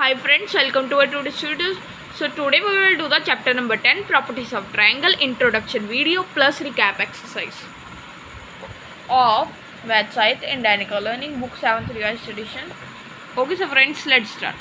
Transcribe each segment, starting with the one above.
Hi friends, welcome to our today's video. So today we will do the chapter number 10, properties of triangle, introduction video plus recap exercise of website Indianica Learning book 7th revised edition. Okay, so friends, let's start.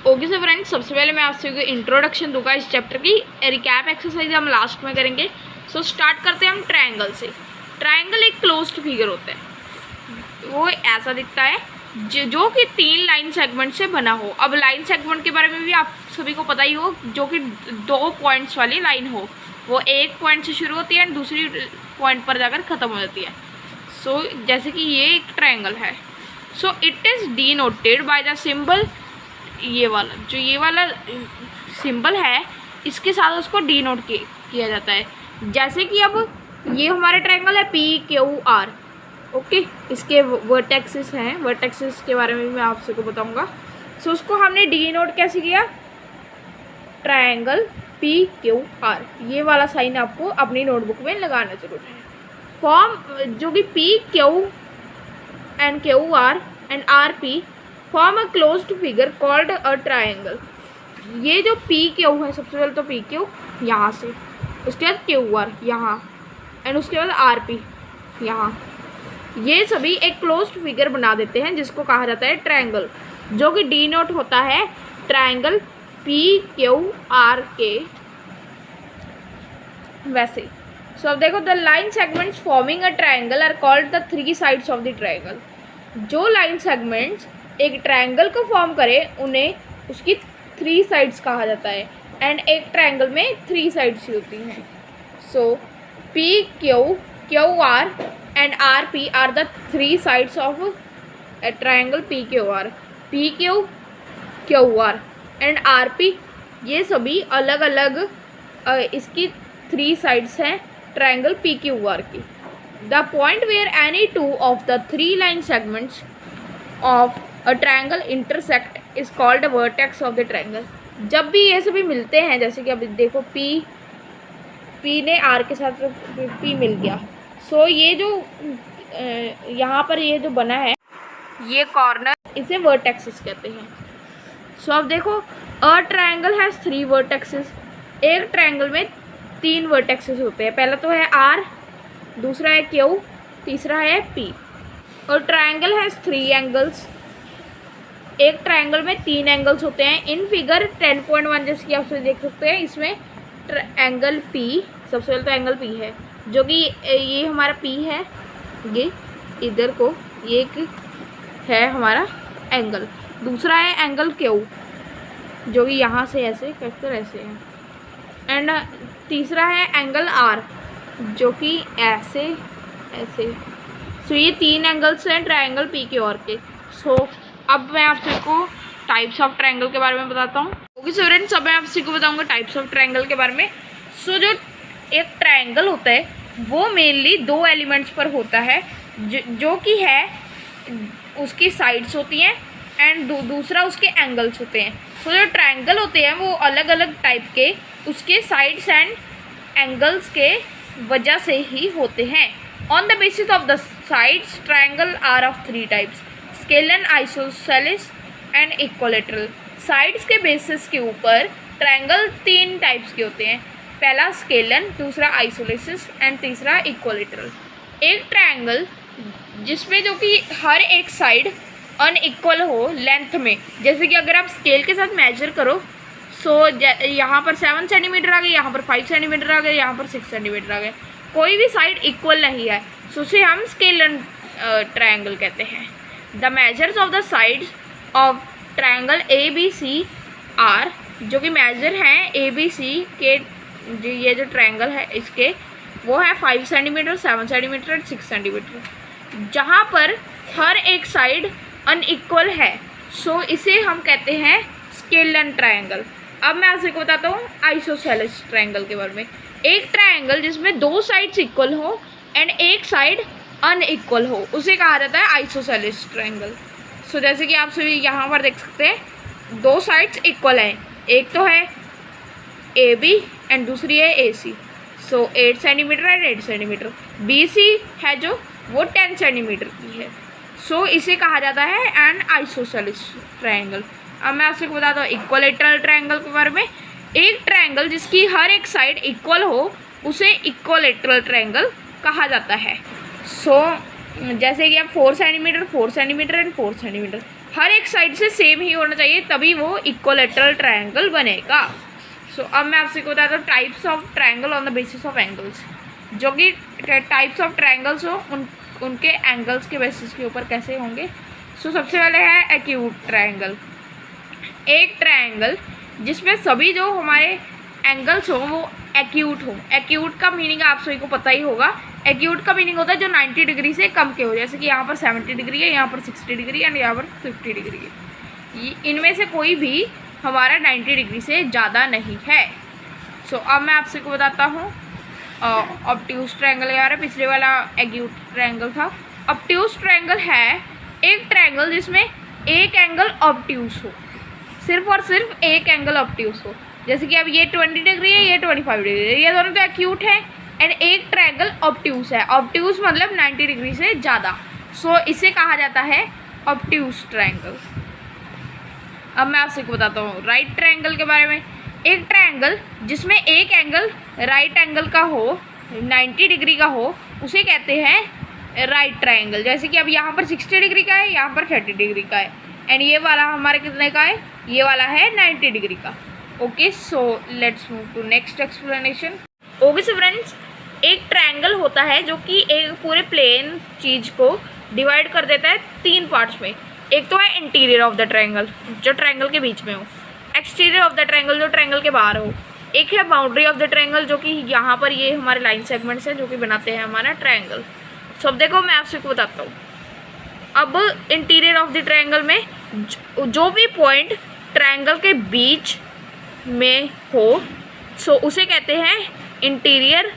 Okay so friends, सबसे पहले मैं आपसे introduction दूंगा इस chapter की. Recap exercise हम last में करेंगे. सो स्टार्ट करते हैं हम ट्रायंगल से. ट्रायंगल एक क्लोज्ड फिगर होता है. वो ऐसा दिखता है जो कि 3 लाइन सेगमेंट से बना हो. अब लाइन सेगमेंट के बारे में भी आप सभी को पता ही हो, जो कि 2 पॉइंट्स वाली लाइन हो. वो एक पॉइंट से शुरू होती है एंड दूसरी पॉइंट पर जाकर ख़त्म हो जाती है. सो जैसे कि ये एक ट्रायंगल है. So it is denoted by the symbol. ये वाला सिंबल है, इसके साथ उसको डिनोट किया जाता है. जैसे कि अब ये हमारा ट्रायंगल है PQR. ओके, इसके वर्टेक्सेस हैं. वर्टेक्सेस के बारे में भी मैं आप सबको बताऊंगा. सो उसको हमने डिनोट कैसे किया, ट्रायंगल PQR. ये वाला साइन आपको अपनी नोटबुक में लगाना जरूर है. फॉर्म जो कि PQ and QR and RP form a closed figure called a triangle. ये जो PQ है, सबसे पहले तो PQ यहाँ से, उसके बाद QR यहाँ एंड उसके बाद RP यहाँ. ये सभी एक क्लोज्ड फिगर बना देते हैं जिसको कहा जाता है ट्रायंगल, जो कि डिनोट होता है ट्रायंगल PQR के वैसे. सो अब देखो, the line segments forming a triangle are called the 3 sides of the triangle. जो लाइन सेगमेंट्स एक ट्रायंगल को फॉर्म करे उन्हें उसकी 3 साइड्स कहा जाता है. एंड एक ट्रायंगल में 3 साइड्स होती हैं. So PQ, QR and RP are the 3 sides of a triangle PQR. PQ, QR and RP ये सभी अलग अलग इसकी 3 साइड्स हैं ट्रायंगल PQR की. The point where any 2 of the 3 line segments of a triangle intersect is called a vertex of the triangle. जब भी ये सभी मिलते हैं, जैसे कि अभी देखो P ने R के साथ P मिल गया. सो ये जो यहाँ पर ये जो बना है, ये कॉर्नर, इसे वर्टेक्सेस कहते हैं. सो अब देखो, अ ट्रायंगल हैज़ 3 वर्टेक्सेस. एक ट्रायंगल में 3 वर्टेक्सेस होते हैं. पहला तो है R, दूसरा है Q, तीसरा है P. और ट्रायंगल हैज़ 3 एंगल्स. एक ट्रायंगल में 3 एंगल्स होते हैं. इन फिगर 10.1 जैसे कि आप देख सकते हैं, इसमें एंगल P, सबसे पहले तो एंगल P है, जो कि ये हमारा P है. ये इधर को ये एक है हमारा एंगल. दूसरा है एंगल Q, जो कि यहाँ से ऐसे कर ऐसे है. एंड तीसरा है एंगल R, जो कि ऐसे ऐसे. सो ये 3 एंगल्स हैं ट्रायंगल PQR के. सो अब मैं आपको टाइप्स ऑफ ट्रायंगल के बारे में बताता हूँ. ओके सो फ्रेंड्स, अब मैं आपसे को बताऊँगा टाइप्स ऑफ ट्रायंगल के बारे में. सो जो एक ट्रायंगल होता है वो मेनली 2 एलिमेंट्स पर होता है, जो कि है उसकी साइड्स होती हैं एंड दूसरा उसके एंगल्स होते हैं. सो जो ट्रायंगल होते हैं वो अलग अलग टाइप के उसके साइड्स एंड एंगल्स के वजह से ही होते हैं. On the basis of the sides triangle are of 3 types, scalene, isosceles and equilateral. Sides के बेसिस के ऊपर ट्रायंगल 3 टाइप्स के होते हैं. पहला स्केलन, दूसरा आइसोलेसिस एंड तीसरा इक्विलैटरल. एक ट्रायंगल जिसमें जो कि हर एक साइड अनइक्वल हो लेंथ में, जैसे कि अगर आप स्केल के साथ मेजर करो, सो यहाँ पर 7 सेंटीमीटर आ गए, यहाँ पर 5 सेंटीमीटर आ गए, यहाँ पर 6 सेंटीमीटर आ गए. कोई भी साइड इक्वल नहीं है, सो उसे हम स्केलन ट्रायंगल कहते हैं. The measures of the sides of triangle ABC are, जो कि मेजर हैं ABC के, ये जो ट्रायंगल है इसके, वो है 5 सेंटीमीटर, 7 सेंटीमीटर, 6 सेंटीमीटर. जहाँ पर हर एक साइड अनइक्वल है, सो इसे हम कहते हैं स्केलन ट्रायंगल. अब मैं आपसे बताता हूँ आइसोसेलेस ट्रायंगल के बारे में. एक ट्रायंगल जिसमें 2 साइड्स इक्वल हो एंड एक साइड अनइक्वल हो, उसे कहा जाता है आइसोसेलेस ट्रायंगल. सो जैसे कि आप सभी यहाँ पर देख सकते हैं, 2 साइड्स इक्वल हैं. एक तो है AB एंड दूसरी है AC. So 8 centimetre and 8 centimetre. BC है जो वो 10 सेंटीमीटर की है। सो इसे कहा जाता है एन आइसोसेलेस ट्रायंगल। अब मैं आपसे बताता हूँ इक्वलेटरल ट्रायंगल के बारे में। एक ट्रायंगल जिसकी हर एक साइड इक्वल हो उसे इक्वलेटरल ट्रायंगल कहा जाता है। सो जैसे कि अब 4 सेंटीमीटर 4 सेंटीमीटर एंड 4 सेंटीमीटर हर एक साइड से सेम ही होना चाहिए, तभी वो इक्वलेटरल ट्रायंगल बनेगा। सो अब मैं आपसे बताता हूँ types of triangle on the basis of angles. जो कि टाइप्स ऑफ ट्रायंगल्स हो उनके एंगल्स के बेसिस के ऊपर कैसे होंगे। सो सबसे पहले है एक्यूट ट्रायंगल। एक ट्रायंगल जिसमें सभी जो हमारे एंगल्स हो वो एक्यूट हो। एक्यूट का मीनिंग आप सभी को पता ही होगा। एक्यूट का मीनिंग होता है जो 90 डिग्री से कम के हो, जैसे कि यहाँ पर 70 डिग्री है, यहाँ पर 60 डिग्री एंड यहाँ पर 50 डिग्री है। इनमें से कोई भी हमारा 90 डिग्री से ज़्यादा नहीं है। सो अब मैं आपसे को बताता हूँ ऑब्ट्यूज ट्रायंगल। यार पिछले वाला एक्यूट ट्रायंगल था। ऑब्ट्यूज ट्रायंगल है एक ट्रायंगल जिसमें एक एंगल ऑब्ट्यूज हो, सिर्फ और सिर्फ एक एंगल ऑब्ट्यूज हो। जैसे कि अब ये 20 डिग्री है, ये 25 डिग्री है, ये दोनों तो एक्यूट है एंड एक ट्रायंगल ऑब्ट्यूज है। ऑब्ट्यूज मतलब 90 डिग्री से ज़्यादा। सो इसे कहा जाता है ऑब्ट्यूज ट्रायंगल। अब मैं आपसे बताता हूँ राइट ट्रायंगल के बारे में। एक ट्रायंगल जिसमें एक एंगल राइट एंगल का हो, 90 डिग्री का हो, उसे कहते हैं राइट ट्रायंगल। जैसे कि अब यहाँ पर 60 डिग्री का है, यहाँ पर 30 डिग्री का है एंड ये वाला हमारे कितने का है, ये वाला है 90 डिग्री का। Okay, so let's move to next explanation. Okay so friends, एक ट्रायंगल होता है जो कि एक पूरे प्लेन चीज़ को डिवाइड कर देता है 3 पार्ट्स में। एक तो है इंटीरियर ऑफ द ट्रायंगल जो ट्रायंगल के बीच में हो, एक्सटीरियर ऑफ द ट्रायंगल जो ट्रायंगल के बाहर हो, एक है बाउंड्री ऑफ द ट्रायंगल जो कि यहाँ पर ये हमारे लाइन सेगमेंट्स हैं जो कि बनाते हैं हमारा ट्रायंगल। सो अब देखो मैं आपसे को बताता हूँ। अब इंटीरियर ऑफ द ट्रायंगल में जो भी पॉइंट ट्रायंगल के बीच में हो सो उसे कहते हैं इंटीरियर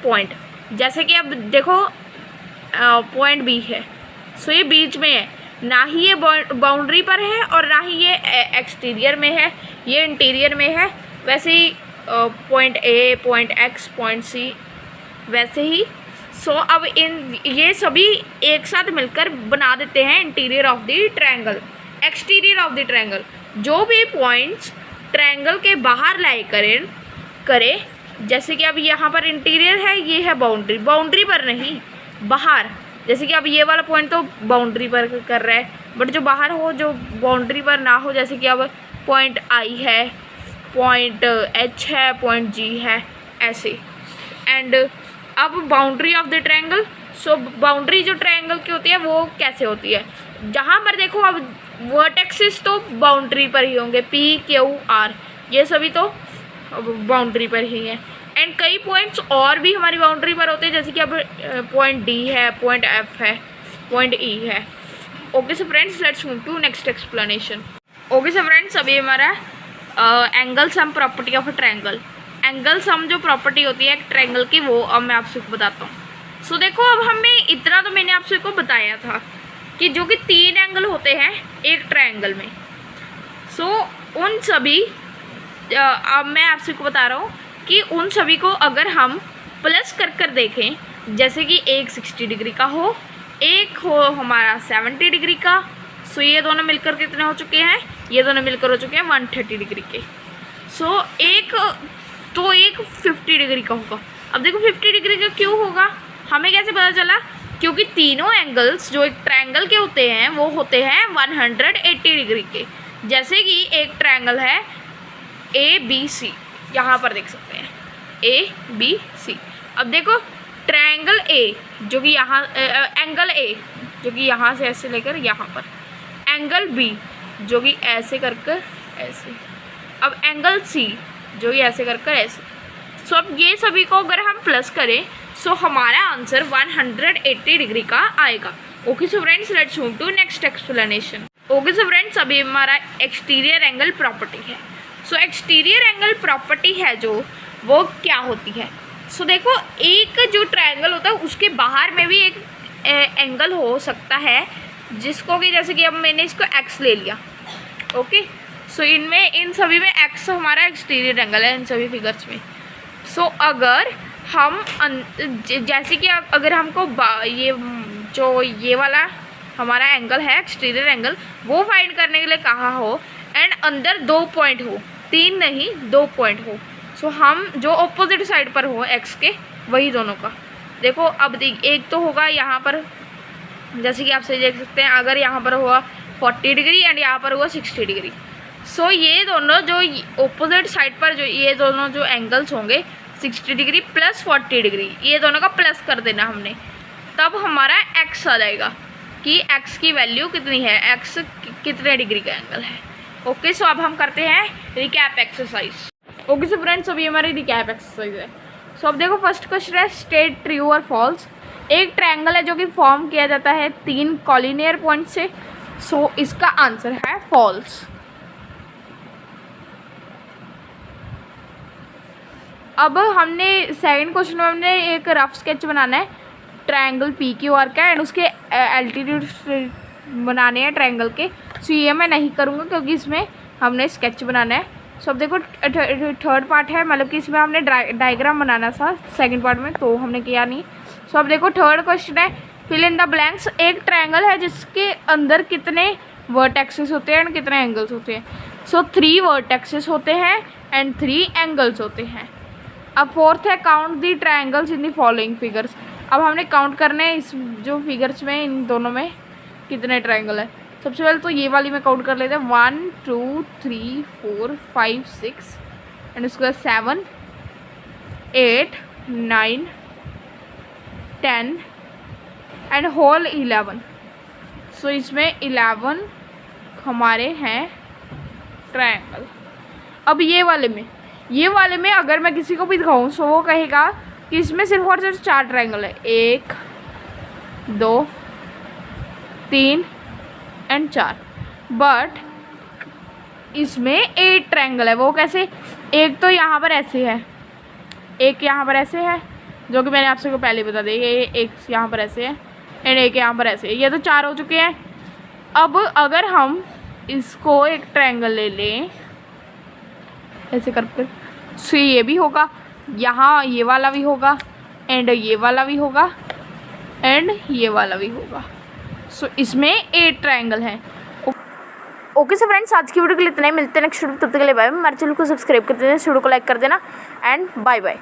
पॉइंट। जैसे कि अब देखो पॉइंट बी है, सो ये बीच में है, ना ही ये बाउंड्री पर है और ना ही ये एक्सटीरियर में है, ये इंटीरियर में है। वैसे ही point A, point X, point C वैसे ही। सो अब ये सभी एक साथ मिलकर बना देते हैं interior of the triangle. Exterior of the triangle जो भी पॉइंट्स ट्रायंगल के बाहर लाई करे जैसे कि अब यहाँ पर इंटीरियर है, ये है बाउंड्री, बाउंड्री पर नहीं बाहर। जैसे कि अब ये वाला पॉइंट तो बाउंड्री पर कर रहा है, बट जो बाहर हो जो बाउंड्री पर ना हो, जैसे कि अब पॉइंट आई है, पॉइंट एच है, पॉइंट जी है, ऐसे। एंड अब boundary of the triangle. So boundary जो ट्रायंगल की होती है वो कैसे होती है, जहाँ पर देखो अब वर्टेक्सेस तो बाउंड्री पर ही होंगे, पी क्यू आर ये सभी तो बाउंड्री पर ही हैं। एंड कई पॉइंट्स और भी हमारी बाउंड्री पर होते हैं, जैसे कि अब पॉइंट डी है, पॉइंट एफ है, पॉइंट ई है। Okay so friends, let's move to next explanation. Okay so friends, अभी हमारा angle sum property of a triangle. Angle sum जो प्रॉपर्टी होती है एक ट्रायंगल की, वो अब मैं आपसे बताता हूँ। सो देखो अब हमें इतना तो मैंने आपसे को बताया था कि जो कि 3 एंगल होते हैं एक ट्रायंगल में। सो उन सभी अब मैं आपसे को बता रहा हूँ कि उन सभी को अगर हम प्लस कर देखें, जैसे कि एक 60 डिग्री का हो, एक हो हमारा 70 डिग्री का। सो ये दोनों मिलकर कितने हो चुके हैं, ये दोनों मिलकर हो चुके हैं 130 डिग्री के। सो एक 50 डिग्री का होगा। अब देखो 50 डिग्री का क्यों होगा, हमें कैसे पता चला, क्योंकि तीनों एंगल्स जो एक ट्रायंगल के होते हैं वो होते हैं 180 डिग्री के। जैसे कि एक ट्रायंगल है ए बी सी, यहाँ पर देख सकते हैं ए बी सी। अब देखो ट्रायंगल ए जो कि यहाँ एंगल ए जो कि यहाँ से ऐसे लेकर यहाँ पर, एंगल बी जो कि ऐसे कर ऐसे, अब एंगल सी जो कि ऐसे कर ऐसे। सो अब ये सभी को अगर हम प्लस करें सो हमारा आंसर 180 डिग्री का आएगा। Okay so friends, let's move to next explanation. Okay so friends, अभी हमारा एक्सटीरियर एंगल प्रॉपर्टी है। सो एक्सटीरियर एंगल प्रॉपर्टी है जो वो क्या होती है। सो देखो एक जो ट्रायंगल होता है उसके बाहर में भी एक एंगल हो सकता है, जिसको कि जैसे कि अब मैंने इसको एक्स ले लिया। ओके, सो इनमें इन सभी में एक्स हमारा एक्सटीरियर एंगल है इन सभी फिगर्स में। सो अगर हम जैसे कि अगर हमको ये वाला हमारा एंगल है एक्सटीरियर एंगल वो फाइंड करने के लिए कहा हो एंड अंदर 2 पॉइंट हो, 3 नहीं 2 पॉइंट हो, सो हम जो ऑपोजिट साइड पर हो एक्स के वही दोनों का देखो। अब एक तो होगा यहाँ पर, जैसे कि आप सही देख सकते हैं, अगर यहाँ पर हुआ 40 डिग्री एंड यहाँ पर हुआ 60 डिग्री। सो ये दोनों जो ऑपोजिट साइड पर जो ये दोनों जो एंगल्स होंगे 60 डिग्री प्लस 40 डिग्री, ये दोनों का प्लस कर देना हमने, तब हमारा एक्स आ जाएगा कि एक्स की वैल्यू कितनी है, एक्स कितने डिग्री का एंगल है। ओके, सो अब हम करते हैं recap exercise. Okay so friends, अभी हमारी रिकैप एक्सरसाइज है। सो अब देखो फर्स्ट क्वेश्चन है स्टेट ट्रू और फॉल्स। एक ट्रायंगल है जो कि फॉर्म किया जाता है 3 कॉलिनियर पॉइंट से, सो इसका आंसर है फॉल्स। अब हमने सेकंड क्वेश्चन में हमने एक रफ स्केच बनाना है ट्रायंगल पी क्यू आर का एंड उसके एल्टीट्यूड बनाने हैं ट्रायंगल के। सो ये मैं नहीं करूँगा क्योंकि इसमें हमने स्केच बनाना है। सो अब देखो थर्ड पार्ट है, मतलब कि इसमें हमने डायग्राम बनाना था सेकंड पार्ट में, तो हमने किया नहीं। सो अब देखो थर्ड क्वेश्चन है फिल इन द ब्लैंक्स। एक ट्रायंगल है जिसके अंदर कितने वर्टेक्सेस होते हैं एंड कितने एंगल्स होते हैं। सो 3 वर्टेक्सेस होते हैं एंड 3 एंगल्स होते हैं। अब फोर्थ है count the triangles in the following figures. अब हमने काउंट करने हैं इस जो फिगर्स में, इन दोनों में कितने ट्रायंगल है। सबसे पहले तो ये वाली में काउंट कर लेते हैं 1 2 3 4 5 6 एंड उसके बाद 7 8 9 10 एंड होल 11। सो इसमें 11 हमारे हैं ट्रायंगल। अब ये वाले में अगर मैं किसी को भी दिखाऊँ सो वो कहेगा कि इसमें सिर्फ और सिर्फ 4 ट्रायंगल है, 1 2 3 एंड 4, बट इसमें 8 ट्रायंगल है। वो कैसे? एक तो यहाँ पर ऐसे है, एक यहाँ पर ऐसे है जो कि मैंने आपसे को पहले बता दिया, ये एक यहाँ पर ऐसे है एंड एक यहाँ पर ऐसे है, ये तो 4 हो चुके हैं। अब अगर हम इसको एक ट्रायंगल ले लें ऐसे करके, सो ये भी होगा, यहाँ ये वाला भी होगा एंड ये वाला भी होगा एंड ये वाला भी होगा। सो इसमें 8 ट्रायंगल हैं। ओके सो फ्रेंड्स, आज की वीडियो के लिए इतना ही, मिलते हैं नेक्स्ट वीडियो, तब तक के लिए बाय। हमारे चैनल को सब्सक्राइब कर देना, वीडियो को लाइक कर देना एंड बाय बाय।